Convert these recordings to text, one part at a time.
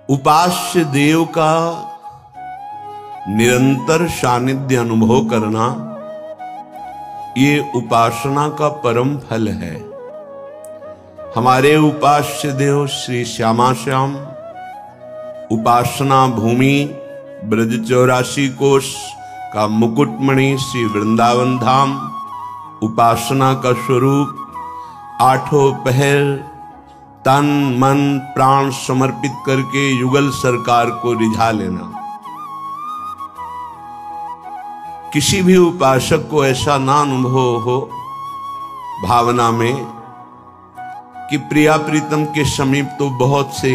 उपास्य देव का निरंतर सानिध्य अनुभव करना ये उपासना का परम फल है। हमारे उपास्य देव श्री श्यामा श्याम, उपासना भूमि ब्रज 84 कोश का मुकुटमणि श्री वृंदावन धाम, उपासना का स्वरूप आठों पहर तन मन प्राण समर्पित करके युगल सरकार को रिझा लेना। किसी भी उपासक को ऐसा ना अनुभव हो भावना में कि प्रिया प्रीतम के समीप तो बहुत से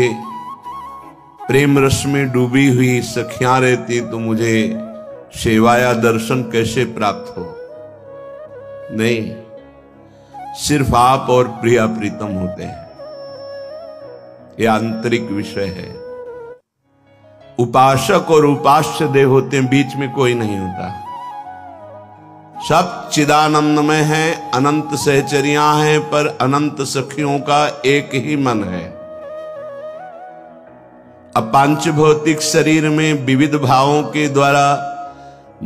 प्रेम रस में डूबी हुई सखियां रहती, तो मुझे सेवा या दर्शन कैसे प्राप्त हो। नहीं, सिर्फ आप और प्रिया प्रीतम होते हैं। यह आंतरिक विषय है। उपासक और उपास्य देव होते हैं, बीच में कोई नहीं होता। सब चिदानंदमय है, अनंत सहचरियां हैं, पर अनंत सखियों का एक ही मन है। अब पांच भौतिक शरीर में विविध भावों के द्वारा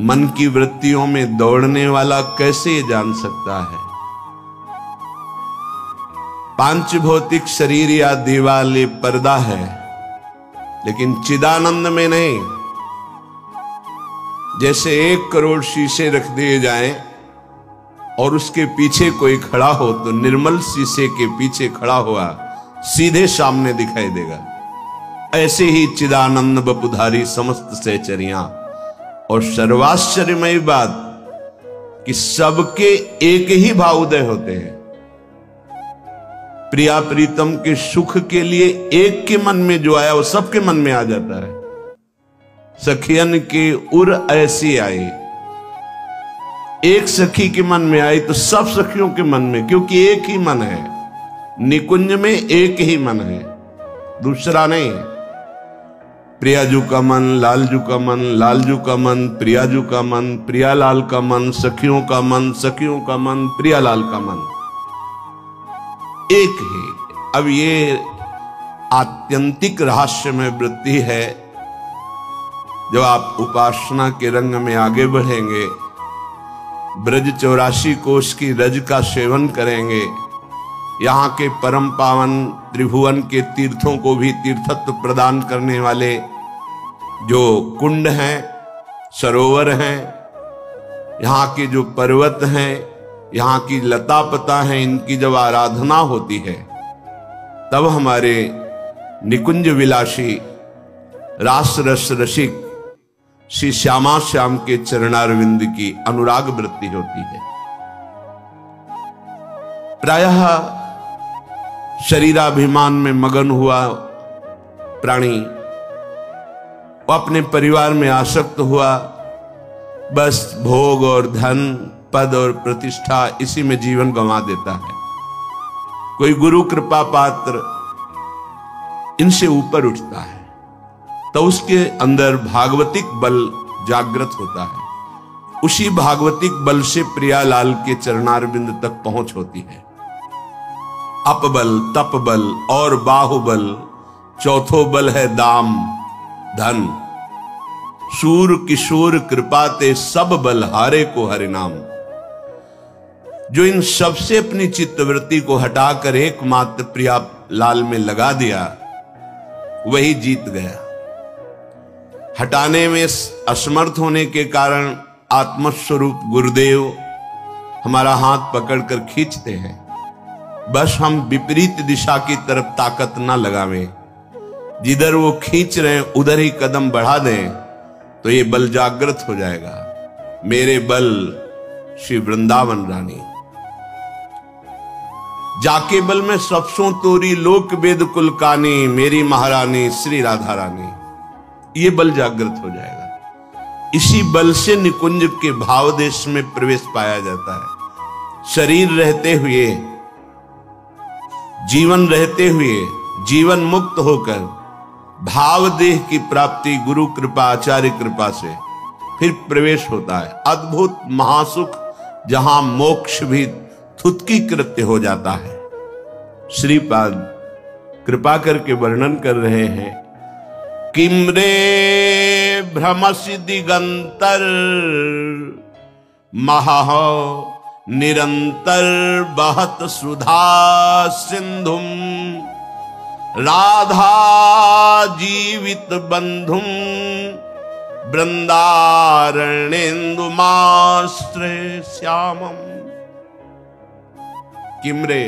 मन की वृत्तियों में दौड़ने वाला कैसे जान सकता है। पांच भौतिक शरीर या दीवार ये पर्दा है, लेकिन चिदानंद में नहीं। जैसे 1 करोड़ शीशे रख दिए जाएं और उसके पीछे कोई खड़ा हो तो निर्मल शीशे के पीछे खड़ा हुआ सीधे सामने दिखाई देगा। ऐसे ही चिदानंद बपुधारी समस्त सहचरियां। और सर्वाश्चर्यमयी बात कि सबके एक ही भाव उदय होते हैं। प्रिया प्रीतम के सुख के लिए एक के मन में जो आया वो सबके मन में आ जाता है। सखियन के उर ऐसी आई, एक सखी के मन में आई तो सब सखियों के मन में, क्योंकि एक ही मन है। निकुंज में एक ही मन है, दूसरा नहीं। प्रियाजू का मन, लालजू का मन, लालजू का मन, प्रियाजू का मन, प्रियालाल का मन, सखियों का मन, सखियों का मन, प्रियालाल का मन, एक ही। अब ये आत्यंतिक रहस्यमय वृत्ति है। जब आप उपासना के रंग में आगे बढ़ेंगे, ब्रज 84 कोश की रज का सेवन करेंगे, यहाँ के परम पावन त्रिभुवन के तीर्थों को भी तीर्थत्व प्रदान करने वाले जो कुंड हैं, सरोवर हैं, यहाँ के जो पर्वत हैं, यहाँ की लता पता हैं, इनकी जब आराधना होती है तब हमारे निकुंज विलासी रास रस रसिक श्री श्यामा श्याम के चरणारविंद की अनुराग वृत्ति होती है। प्रायः शरीराभिमान में मगन हुआ प्राणी वो अपने परिवार में आसक्त हुआ, बस भोग और धन, पद और प्रतिष्ठा, इसी में जीवन गंवा देता है। कोई गुरु कृपा पात्र इनसे ऊपर उठता है तो उसके अंदर भागवतिक बल जागृत होता है। उसी भागवतिक बल से प्रियालाल के चरणारविंद तक पहुंच होती है। अपबल, तपबल और बाहुबल, चौथो बल है दाम धन। सूर किशोर कृपा ते सब बल हारे को हरि नाम। जो इन सबसे अपनी चित्तवृत्ति को हटाकर एकमात्र प्रिया लाल में लगा दिया, वही जीत गया। हटाने में असमर्थ होने के कारण आत्मस्वरूप गुरुदेव हमारा हाथ पकड़कर खींचते हैं। बस हम विपरीत दिशा की तरफ ताकत ना लगावें। जिधर वो खींच रहे हैं उधर ही कदम बढ़ा दें तो ये बल जागृत हो जाएगा। मेरे बल श्री वृंदावन रानी। जाके बल में सबसों तोरी लोक वेद कुलकानी, मेरी महारानी श्री राधा रानी। ये बल जागृत हो जाएगा। इसी बल से निकुंज के भाव देश में प्रवेश पाया जाता है। शरीर रहते हुए, जीवन रहते हुए, जीवन मुक्त होकर भाव देह की प्राप्ति गुरु कृपा, आचार्य कृपा से फिर प्रवेश होता है। अद्भुत महासुख, जहां मोक्ष भी थुतकी कृत्य हो जाता है। श्रीपाद कृपा करके वर्णन कर रहे हैं किम्रे भ्रमसि दिगंतर महा निरंतर बहत सुधा सिंधुम राधा जीवित बंधुम वृंदारण्येन्दुमाश्रय श्यामम। किम्रे,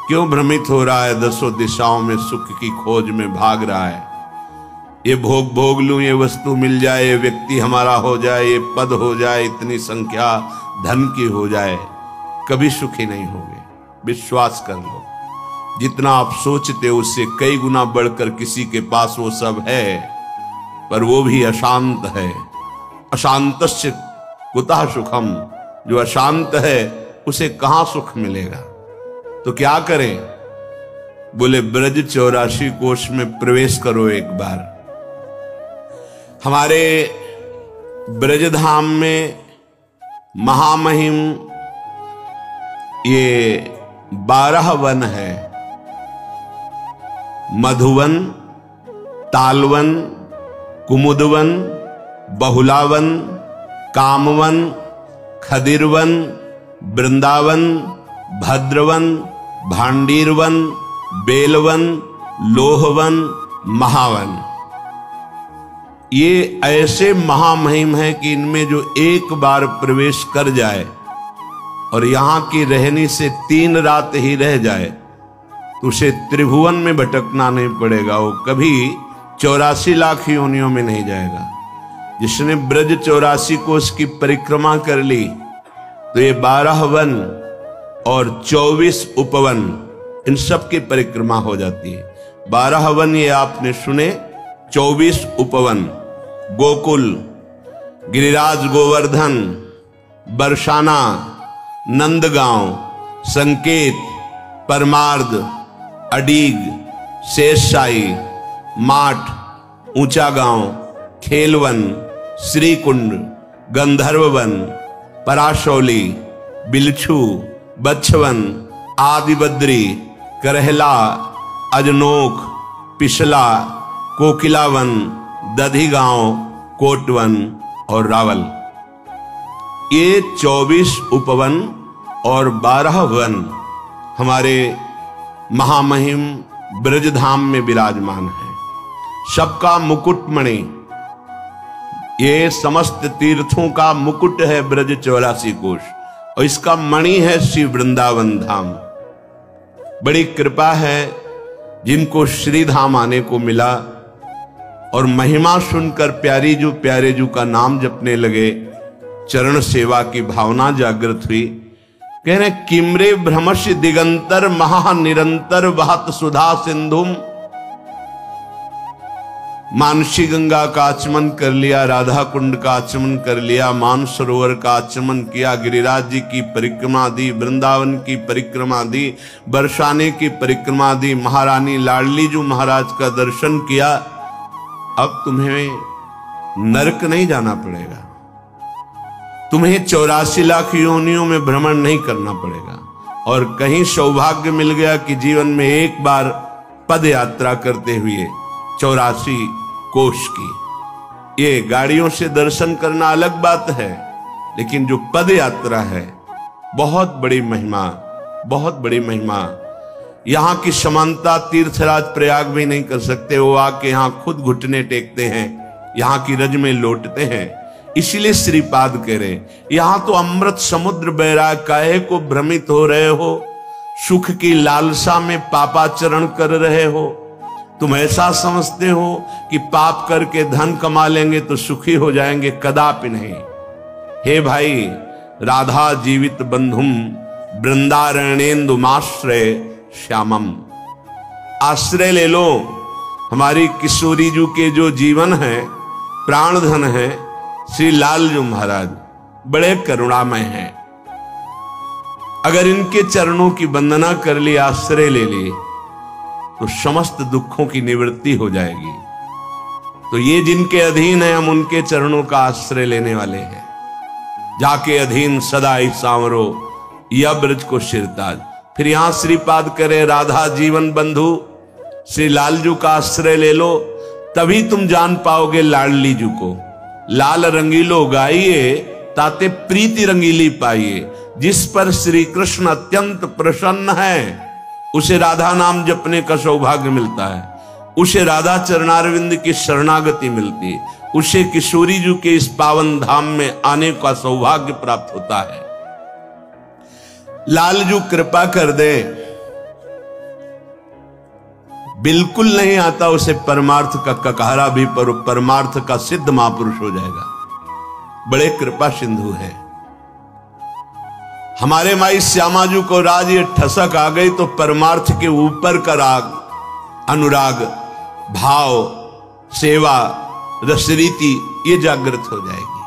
क्यों भ्रमित हो रहा है? दसों दिशाओं में सुख की खोज में भाग रहा है। ये भोग लूं, ये वस्तु मिल जाए, ये व्यक्ति हमारा हो जाए, ये पद हो जाए, इतनी संख्या धन की हो जाए, कभी सुखी नहीं होगे। विश्वास कर लो, जितना आप सोचते हो उससे कई गुना बढ़कर किसी के पास वो सब है, पर वो भी अशांत है। अशांतस्य कुतः सुखम, जो अशांत है उसे कहां सुख मिलेगा? तो क्या करें? बोले ब्रज 84 कोश में प्रवेश करो एक बार। हमारे ब्रजधाम में महामहिम ये 12 वन है। मधुवन, तालवन, कुमुदवन, बहुलावन, कामवन, खदिरवन, वृंदावन, भद्रवन, भांडीरवन, बेलवन, लोहवन, महावन। ये ऐसे महामहिम हैं कि इनमें जो एक बार प्रवेश कर जाए और यहां की रहनी से 3 रात ही रह जाए तो उसे त्रिभुवन में भटकना नहीं पड़ेगा, वो कभी 84 लाख योनियों में नहीं जाएगा। जिसने ब्रज 84 कोष की परिक्रमा कर ली तो ये 12 वन और 24 उपवन, इन सब की परिक्रमा हो जाती है। 12 वन ये आपने सुने, 24 उपवन, गोकुल, गिरिराज गोवर्धन, बरसाना, नंदगांव, संकेत, परमार्द, अडीग, शेषशाही, माठ, ऊंचा गांव, खेलवन, श्रीकुंड, गंधर्ववन, पराशौली, बिलछू, बच्छवन, आदिबद्री, करहला, अजनोक, पिछला, कोकिलावन, दधिगांव, कोटवन और रावल। ये 24 उपवन और 12 वन हमारे महामहिम ब्रजधाम में विराजमान है। सबका मुकुटमणि, ये समस्त तीर्थों का मुकुट है ब्रज 84 कोश, और इसका मणि है श्री वृंदावन धाम। बड़ी कृपा है जिनको श्री धाम आने को मिला और महिमा सुनकर प्यारे जू का नाम जपने लगे, चरण सेवा की भावना जागृत हुई। कह रहे किम्रे भ्रमश दिगंतर महा निरंतर वहत सुधा सिंधुम। मानसी गंगा का आचमन कर लिया, राधा कुंड का आचमन कर लिया, मानसरोवर का आचमन किया, गिरिराज जी की परिक्रमा दी, वृंदावन की परिक्रमा दी, बरसाने की परिक्रमा दी, महारानी लाडली जी महाराज का दर्शन किया। अब तुम्हें नरक नहीं जाना पड़ेगा, तुम्हें 84 लाख योनियों में भ्रमण नहीं करना पड़ेगा। और कहीं सौभाग्य मिल गया कि जीवन में एक बार पद यात्रा करते हुए 84 कोश की। ये गाड़ियों से दर्शन करना अलग बात है, लेकिन जो पद यात्रा है बहुत बड़ी महिमा, बहुत बड़ी महिमा। यहां की समानता तीर्थराज प्रयाग भी नहीं कर सकते। वो आके यहां खुद घुटने टेकते हैं, यहां की रज में लौटते हैं। इसीलिए श्रीपाद कह रहे यहां तो अमृत समुद्र बह रहा है, काहे को भ्रमित हो रहे हो? सुख की लालसा में पापाचरण कर रहे हो। तुम ऐसा समझते हो कि पाप करके धन कमा लेंगे तो सुखी हो जाएंगे, कदापि नहीं। हे भाई, राधा जीवित बंधुम वृंदारण्येन्दुमाश्रय श्यामम। आश्रय ले लो हमारी किशोरी जी के जो जीवन है, प्राण धन है, श्री लाल जी महाराज बड़े करुणामय हैं। अगर इनके चरणों की वंदना कर ली, आश्रय ले ली, तो समस्त दुखों की निवृत्ति हो जाएगी। तो ये जिनके अधीन है, हम उनके चरणों का आश्रय लेने वाले हैं। जाके अधीन सदा ही सांवरो यह ब्रज को शिरताज। फिर यहां श्रीपाद करे राधा जीवन बंधु श्री लालजू का आश्रय ले लो, तभी तुम जान पाओगे लाडली जू को। लाल रंगीलो गाइए, ताते प्रीति रंगीली पाइए। जिस पर श्री कृष्ण अत्यंत प्रसन्न है, उसे राधा नाम जपने का सौभाग्य मिलता है, उसे राधा चरणारविंद की शरणागति मिलती है, उसे किशोरी जू के इस पावन धाम में आने का सौभाग्य प्राप्त होता है। लालजू कृपा कर दे, बिल्कुल नहीं आता उसे परमार्थ का ककहरा भी, पर परमार्थ का सिद्ध महापुरुष हो जाएगा। बड़े कृपा सिंधु है हमारे माई श्यामाजू को। राज ये ठसक आ गई तो परमार्थ के ऊपर का राग, अनुराग, भाव, सेवा, रसरीति ये जागृत हो जाएगी।